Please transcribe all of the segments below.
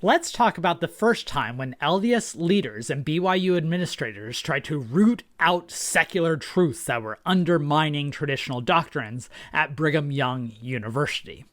Let's talk about the first time when LDS leaders and BYU administrators tried to root out secular truths that were undermining traditional doctrines at Brigham Young University.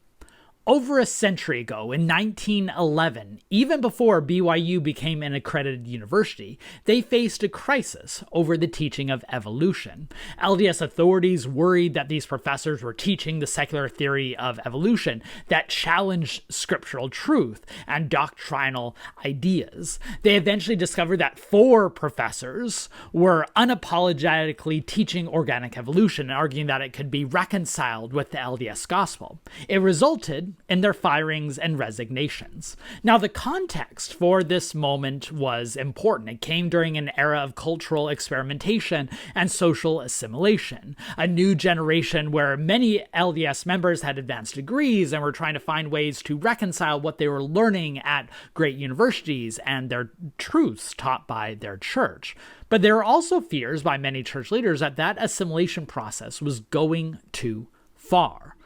Over a century ago, in 1911, even before BYU became an accredited university, they faced a crisis over the teaching of evolution. LDS authorities worried that these professors were teaching the secular theory of evolution that challenged scriptural truth and doctrinal ideas. They eventually discovered that 4 professors were unapologetically teaching organic evolution and arguing that it could be reconciled with the LDS gospel. It resulted in their firings and resignations. Now, the context for this moment was important. It came during an era of cultural experimentation and social assimilation, a new generation where many LDS members had advanced degrees and were trying to find ways to reconcile what they were learning at great universities and their truths taught by their church. But there are also fears by many church leaders that that assimilation process was going too far.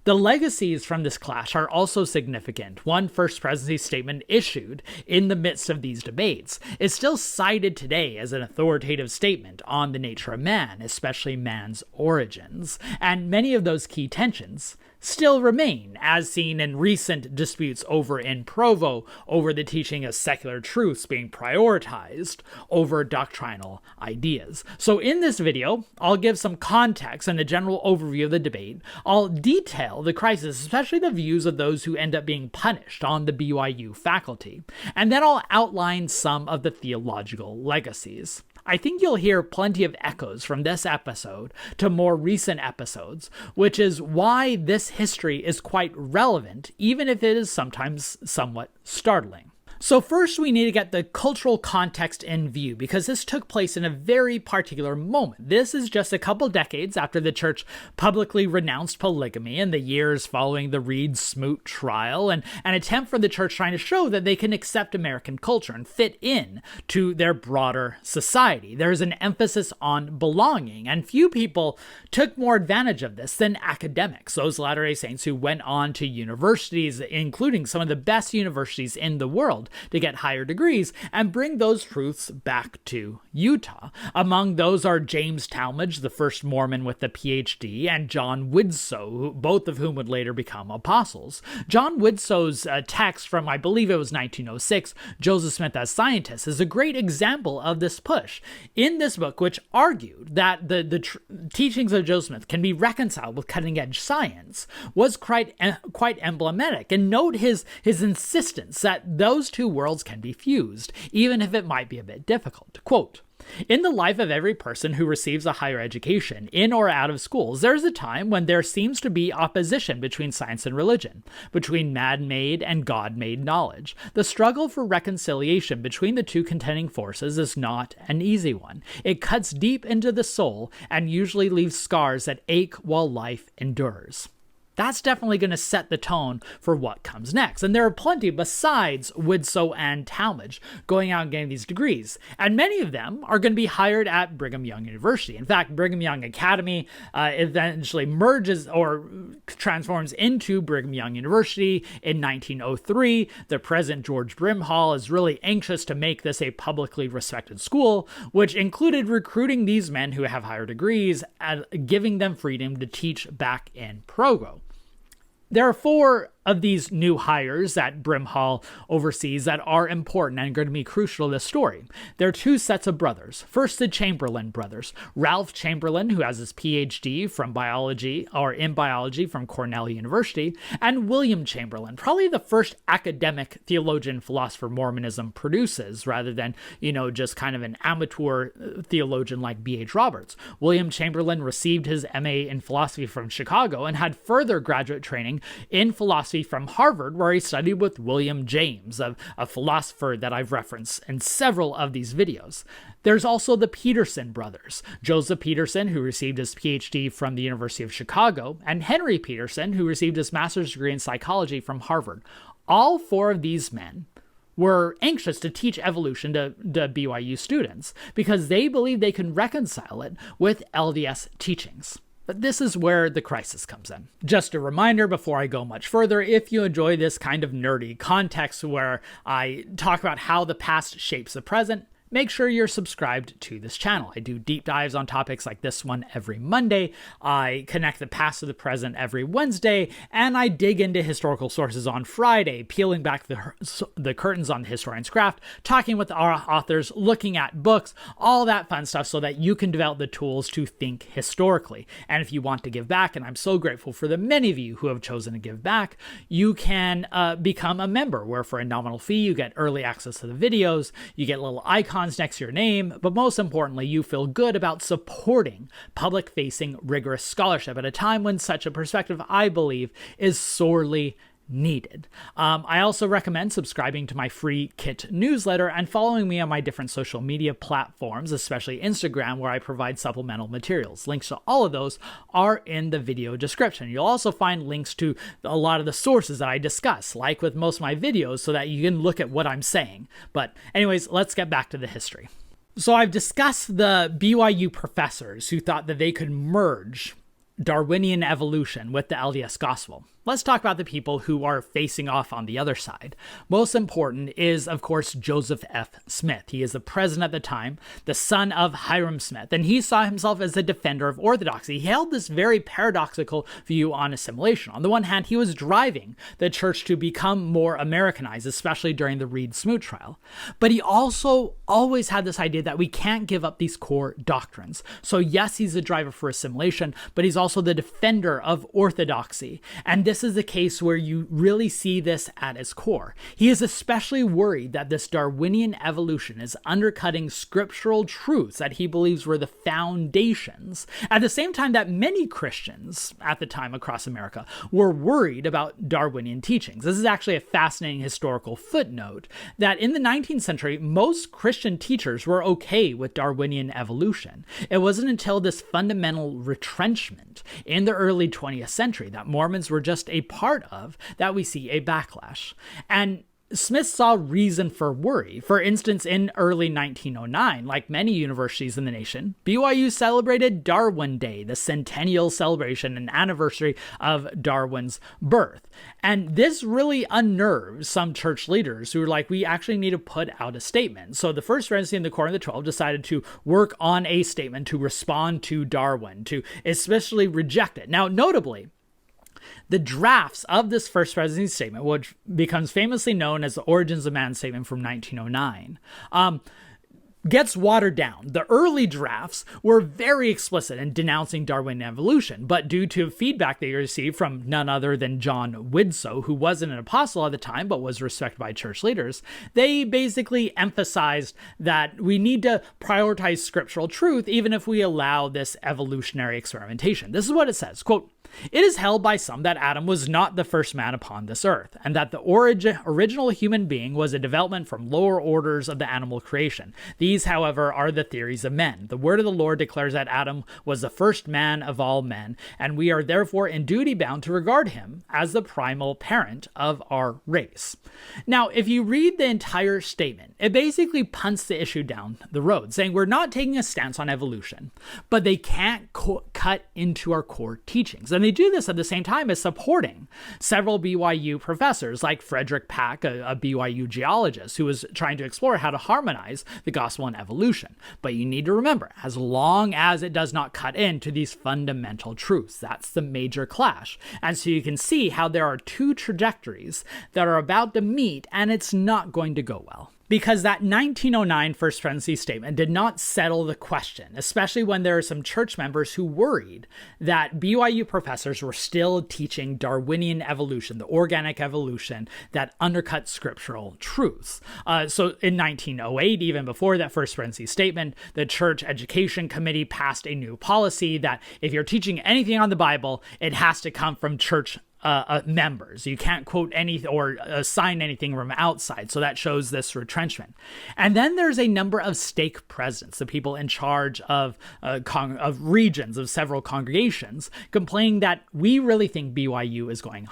The legacies from this clash are also significant. One First Presidency statement issued in the midst of these debates is still cited today as an authoritative statement on the nature of man, especially man's origins. And many of those key tensions still remain, as seen in recent disputes over in Provo over the teaching of secular truths being prioritized over doctrinal ideas. So in this video, I'll give some context and a general overview of the debate. I'll detail the crisis, especially the views of those who end up being punished on the BYU faculty. And then I'll outline some of the theological legacies. I think you'll hear plenty of echoes from this episode to more recent episodes, which is why this history is quite relevant, even if it is sometimes somewhat startling. So first, we need to get the cultural context in view, because this took place in a very particular moment. This is just a couple decades after the church publicly renounced polygamy in the years following the Reed-Smoot trial, and an attempt for the church trying to show that they can accept American culture and fit in to their broader society. There's an emphasis on belonging, and few people took more advantage of this than academics, those Latter-day Saints who went on to universities, including some of the best universities in the world, to get higher degrees and bring those truths back to Utah. Among those are James Talmage, the first Mormon with a PhD, and John Widtsoe, both of whom would later become apostles. John Widtsoe's text from, I believe it was 1906, Joseph Smith as Scientist, is a great example of this push. In this book, which argued that the teachings of Joseph Smith can be reconciled with cutting-edge science, was quite emblematic. And note his insistence that those two worlds can be fused, even if it might be a bit difficult. Quote, "In the life of every person who receives a higher education, in or out of schools, there is a time when there seems to be opposition between science and religion, between man-made and God-made knowledge. The struggle for reconciliation between the two contending forces is not an easy one. It cuts deep into the soul and usually leaves scars that ache while life endures." That's definitely going to set the tone for what comes next. And there are plenty besides Widtsoe and Talmage going out and getting these degrees. And many of them are going to be hired at Brigham Young University. In fact, Brigham Young Academy eventually merges or transforms into Brigham Young University in 1903. The president, George Brimhall, is really anxious to make this a publicly respected school, which included recruiting these men who have higher degrees and giving them freedom to teach back in Provo. There are 4 of these new hires that Brimhall oversees that are important and going to be crucial to the story. There are 2 sets of brothers. First, the Chamberlain brothers. Ralph Chamberlain, who has his PhD from biology from Cornell University, and William Chamberlain, probably the first academic theologian philosopher Mormonism produces, rather than, just kind of an amateur theologian like B.H. Roberts. William Chamberlain received his MA in philosophy from Chicago and had further graduate training in philosophy from Harvard, where he studied with William James, a philosopher that I've referenced in several of these videos. There's also the Peterson brothers, Joseph Peterson, who received his PhD from the University of Chicago, and Henry Peterson, who received his master's degree in psychology from Harvard. All 4 of these men were anxious to teach evolution to BYU students because they believed they can reconcile it with LDS teachings. But this is where the crisis comes in. Just a reminder before I go much further, if you enjoy this kind of nerdy context where I talk about how the past shapes the present, make sure you're subscribed to this channel. I do deep dives on topics like this one every Monday. I connect the past to the present every Wednesday, and I dig into historical sources on Friday, peeling back the curtains on the historian's craft, talking with our authors, looking at books, all that fun stuff so that you can develop the tools to think historically. And if you want to give back, and I'm so grateful for the many of you who have chosen to give back, you can become a member, where for a nominal fee, you get early access to the videos, you get little icons next to your name, but most importantly, you feel good about supporting public-facing, rigorous scholarship at a time when such a perspective, I believe, is sorely needed. I also recommend subscribing to my free Kit newsletter and following me on my different social media platforms, especially Instagram, where I provide supplemental materials. Links to all of those are in the video description. You'll also find links to a lot of the sources that I discuss, like with most of my videos, so that you can look at what I'm saying. But anyways, let's get back to the history. So I've discussed the BYU professors who thought that they could merge Darwinian evolution with the LDS gospel. Let's talk about the people who are facing off on the other side. Most important is, of course, Joseph F. Smith. He is the president at the time, the son of Hiram Smith, and he saw himself as the defender of Orthodoxy. He held this very paradoxical view on assimilation. On the one hand, he was driving the church to become more Americanized, especially during the Reed-Smoot trial. But he also always had this idea that we can't give up these core doctrines. So yes, he's a driver for assimilation, but he's also the defender of Orthodoxy. And this is the case where you really see this at its core. He is especially worried that this Darwinian evolution is undercutting scriptural truths that he believes were the foundations, at the same time that many Christians at the time across America were worried about Darwinian teachings. This is actually a fascinating historical footnote that in the 19th century, most Christian teachers were okay with Darwinian evolution. It wasn't until this fundamental retrenchment in the early 20th century that Mormons were just a part of that we see a backlash. And Smith saw reason for worry. For instance, in early 1909, like many universities in the nation, BYU celebrated Darwin Day, the centennial celebration and anniversary of Darwin's birth. And this really unnerved some church leaders who were like, we actually need to put out a statement. So the First Presidency and the Quorum of the 12 decided to work on a statement to respond to Darwin, to especially reject it. Now, notably, the drafts of this First Presidency statement, which becomes famously known as the Origins of Man statement from 1909, gets watered down. The early drafts were very explicit in denouncing Darwinian evolution, but due to feedback they received from none other than John Widsoe, who wasn't an apostle at the time, but was respected by church leaders, they basically emphasized that we need to prioritize scriptural truth, even if we allow this evolutionary experimentation. This is what it says, quote, "It is held by some that Adam was not the first man upon this earth, and that the original human being was a development from lower orders of the animal creation. These, however, are the theories of men. The word of the Lord declares that Adam was the first man of all men, and we are therefore in duty bound to regard him as the primal parent of our race." Now, if you read the entire statement, it basically punts the issue down the road, saying we're not taking a stance on evolution, but they can't cut into our core teachings. And they do this at the same time as supporting several BYU professors like Frederick Pack, a BYU geologist who was trying to explore how to harmonize the gospel and evolution. But you need to remember, as long as it does not cut into these fundamental truths, that's the major clash. And so you can see how there are two trajectories that are about to meet, and it's not going to go well. Because that 1909 First Presidency statement did not settle the question, especially when there are some church members who worried that BYU professors were still teaching Darwinian evolution, the organic evolution that undercut scriptural truths. So in 1908, even before that First Presidency statement, the Church Education Committee passed a new policy that if you're teaching anything on the Bible, it has to come from church members. You can't quote anything or assign anything from outside. So that shows this retrenchment. And then there's a number of stake presidents, the people in charge of regions of several congregations, complaining that we really think BYU is going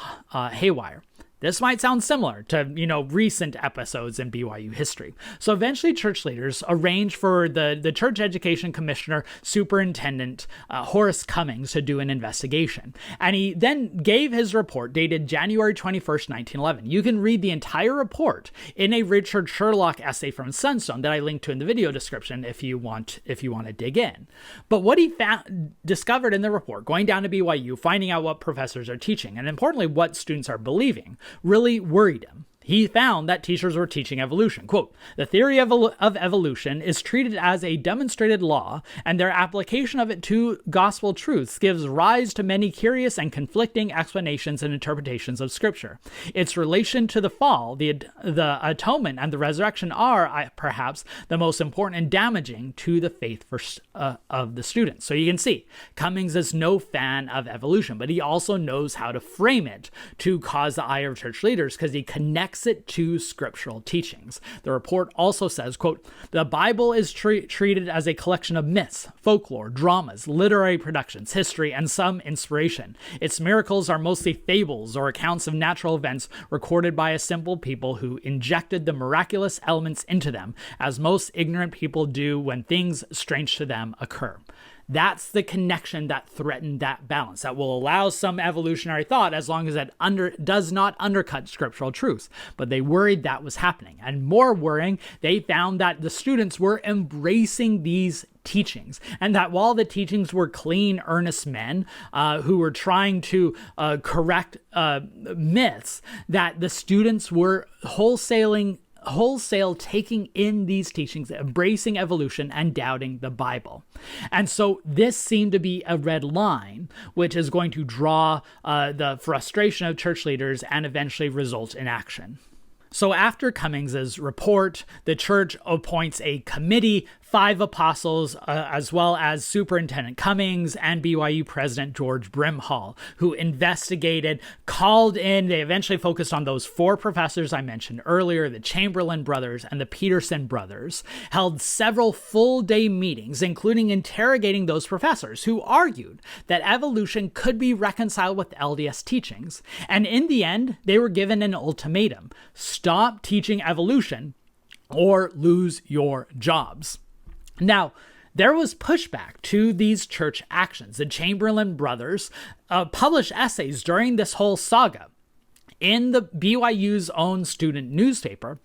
haywire. This might sound similar to, recent episodes in BYU history. So eventually church leaders arranged for the Church Education Commissioner Superintendent Horace Cummings to do an investigation. And he then gave his report dated January 21st, 1911. You can read the entire report in a Richard Sherlock essay from Sunstone that I linked to in the video description if you want to dig in. But what he discovered in the report, going down to BYU, finding out what professors are teaching, and importantly what students are believing, really worried him. He found that teachers were teaching evolution. Quote, "The theory of evolution is treated as a demonstrated law, and their application of it to gospel truths gives rise to many curious and conflicting explanations and interpretations of Scripture. Its relation to the fall, the atonement, and the resurrection are, perhaps, the most important and damaging to the faith of the students." So you can see, Cummings is no fan of evolution, but he also knows how to frame it to cause the ire of church leaders because he connects it to scriptural teachings. The report also says, quote, "The Bible is treated as a collection of myths, folklore, dramas, literary productions, history, and some inspiration. Its miracles are mostly fables or accounts of natural events recorded by a simple people who injected the miraculous elements into them, as most ignorant people do when things strange to them occur." That's the connection that threatened that balance, that will allow some evolutionary thought as long as it does not undercut scriptural truth. But they worried that was happening. And more worrying, they found that the students were embracing these teachings, and that while the teachings were clean, earnest men who were trying to correct myths, that the students were wholesale taking in these teachings, embracing evolution and doubting the Bible. And so this seemed to be a red line, which is going to draw the frustration of church leaders and eventually result in action. So after Cummings's report, the church appoints a committee, 5 apostles, as well as Superintendent Cummings and BYU President George Brimhall, who investigated, called in. They eventually focused on those 4 professors I mentioned earlier, the Chamberlain brothers and the Peterson brothers, held several full-day meetings, including interrogating those professors who argued that evolution could be reconciled with LDS teachings. And in the end, they were given an ultimatum: stop teaching evolution or lose your jobs. Now, there was pushback to these church actions. The Chamberlain brothers published essays during this whole saga in the BYU's own student newspaper,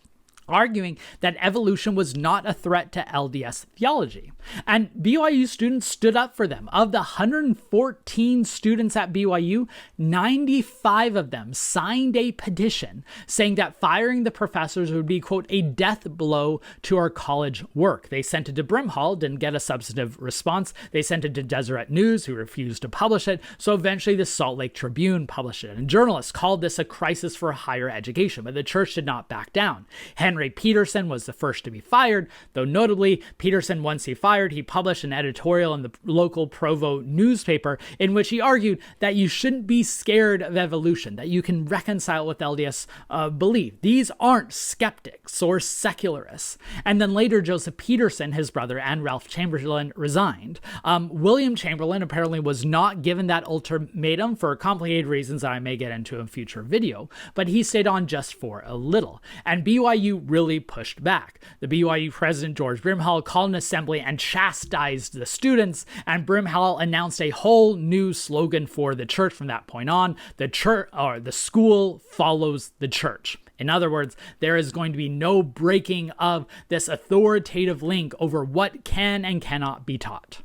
arguing that evolution was not a threat to LDS theology. And BYU students stood up for them. Of the 114 students at BYU, 95 of them signed a petition saying that firing the professors would be, quote, "a death blow to our college work." They sent it to Brimhall, didn't get a substantive response. They sent it to Deseret News, who refused to publish it. So eventually the Salt Lake Tribune published it. And journalists called this a crisis for higher education, but the church did not back down. Henry Peterson was the first to be fired, though notably, Peterson, once he fired, he published an editorial in the local Provo newspaper in which he argued that you shouldn't be scared of evolution, that you can reconcile with LDS belief. These aren't skeptics or secularists. And then later, Joseph Peterson, his brother, and Ralph Chamberlain resigned. William Chamberlain apparently was not given that ultimatum for complicated reasons that I may get into in a future video, but he stayed on just for a little. And BYU really pushed back. The BYU president, George Brimhall, called an assembly and chastised the students, and Brimhall announced a whole new slogan for the church from that point on: the church, or the school follows the church. In other words, there is going to be no breaking of this authoritative link over what can and cannot be taught.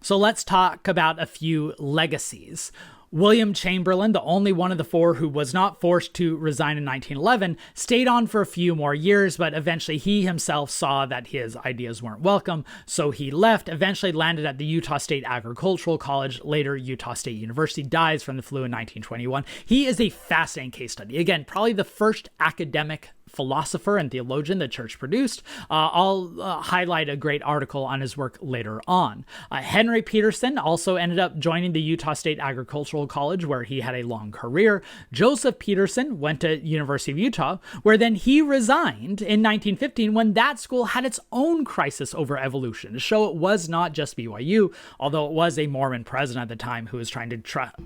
So let's talk about a few legacies. William Chamberlain, the only one of the 4 who was not forced to resign in 1911, stayed on for a few more years, but eventually he himself saw that his ideas weren't welcome, so he left, eventually landed at the Utah State Agricultural College, later Utah State University, dies from the flu in 1921. He is a fascinating case study. Again, probably the first academic philosopher and theologian the church produced. I'll highlight a great article on his work later on. Henry Peterson also ended up joining the Utah State Agricultural College, where he had a long career. Joseph Peterson went to University of Utah, where then he resigned in 1915 when that school had its own crisis over evolution, to show it was not just BYU, although it was a Mormon president at the time who was trying to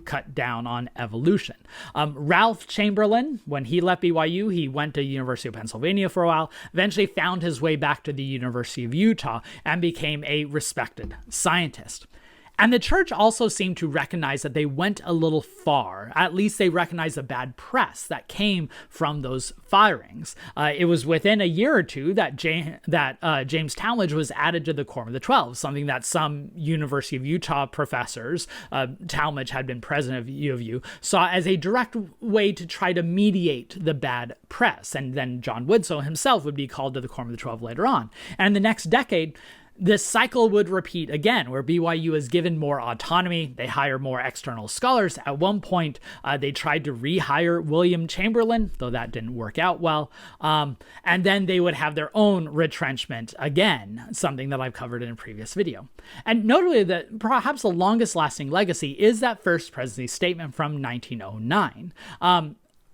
cut down on evolution. Ralph Chamberlain, when he left BYU, he went to University of Pennsylvania for a while, eventually found his way back to the University of Utah and became a respected scientist. And the church also seemed to recognize that they went a little far. At least they recognized the bad press that came from those firings. It was within a year or two that James Talmage was added to the Quorum of the 12, something that some University of Utah professors, Talmage had been president of U of U, saw as a direct way to try to mediate the bad press. And then John Woodsoe himself would be called to the Quorum of the 12 later on. And in the next decade, this cycle would repeat again, where BYU is given more autonomy. They hire more external scholars. At one point, they tried to rehire William Chamberlain, though that didn't work out well. And then they would have their own retrenchment again, something that I've covered in a previous video. And notably, that perhaps the longest lasting legacy is that First Presidency statement from 1909.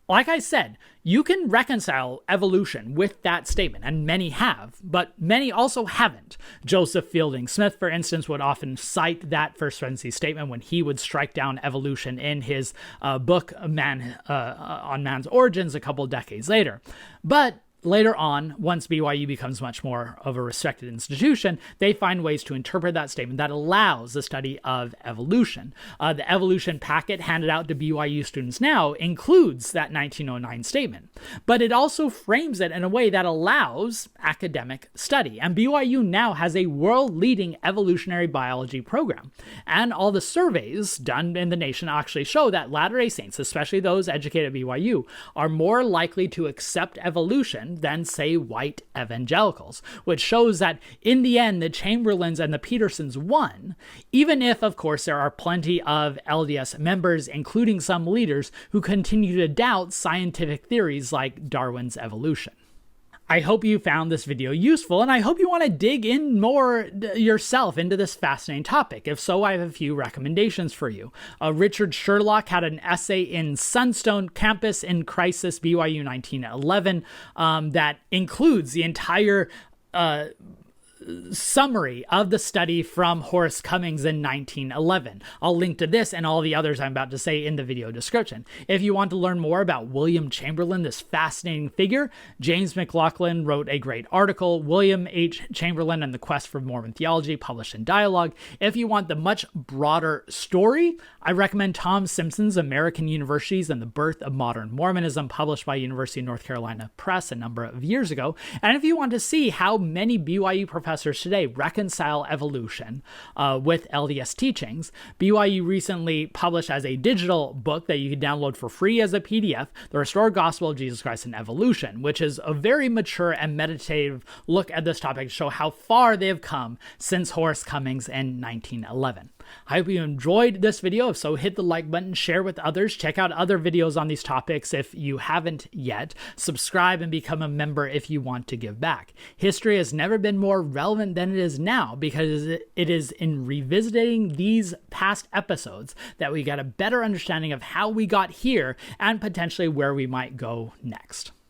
Like I said, you can reconcile evolution with that statement, and many have, but many also haven't. Joseph Fielding Smith, for instance, would often cite that First Presidency statement when he would strike down evolution in his book on Man's Origins a couple decades later. But later on, once BYU becomes much more of a respected institution, they find ways to interpret that statement that allows the study of evolution. The evolution packet handed out to BYU students now includes that 1909 statement, but it also frames it in a way that allows academic study. And BYU now has a world-leading evolutionary biology program. And all the surveys done in the nation actually show that Latter-day Saints, especially those educated at BYU, are more likely to accept evolution than, say, white evangelicals, which shows that in the end, the Chamberlains and the Petersons won, even if, of course, there are plenty of LDS members, including some leaders, who continue to doubt scientific theories like Darwin's evolution. I hope you found this video useful, and I hope you want to dig in more yourself into this fascinating topic. If so, I have a few recommendations for you. Richard Sherlock had an essay in Sunstone Campus in Crisis, BYU 1911, that includes the entire summary of the study from Horace Cummings in 1911. I'll link to this and all the others I'm about to say in the video description. If you want to learn more about William Chamberlain, this fascinating figure, James McLaughlin wrote a great article, William H. Chamberlain and the Quest for Mormon Theology, published in Dialogue. If you want the much broader story, I recommend Tom Simpson's American Universities and the Birth of Modern Mormonism, published by University of North Carolina Press a number of years ago. And if you want to see how many BYU professors today reconcile evolution with LDS teachings, BYU recently published as a digital book that you can download for free as a PDF, The Restored Gospel of Jesus Christ and Evolution, which is a very mature and meditative look at this topic to show how far they have come since Horace Cummings in 1911. I hope you enjoyed this video. If so, hit the like button, share with others, check out other videos on these topics if you haven't yet, subscribe and become a member if you want to give back. History has never been more relevant than it is now, because it is in revisiting these past episodes that we get a better understanding of how we got here and potentially where we might go next.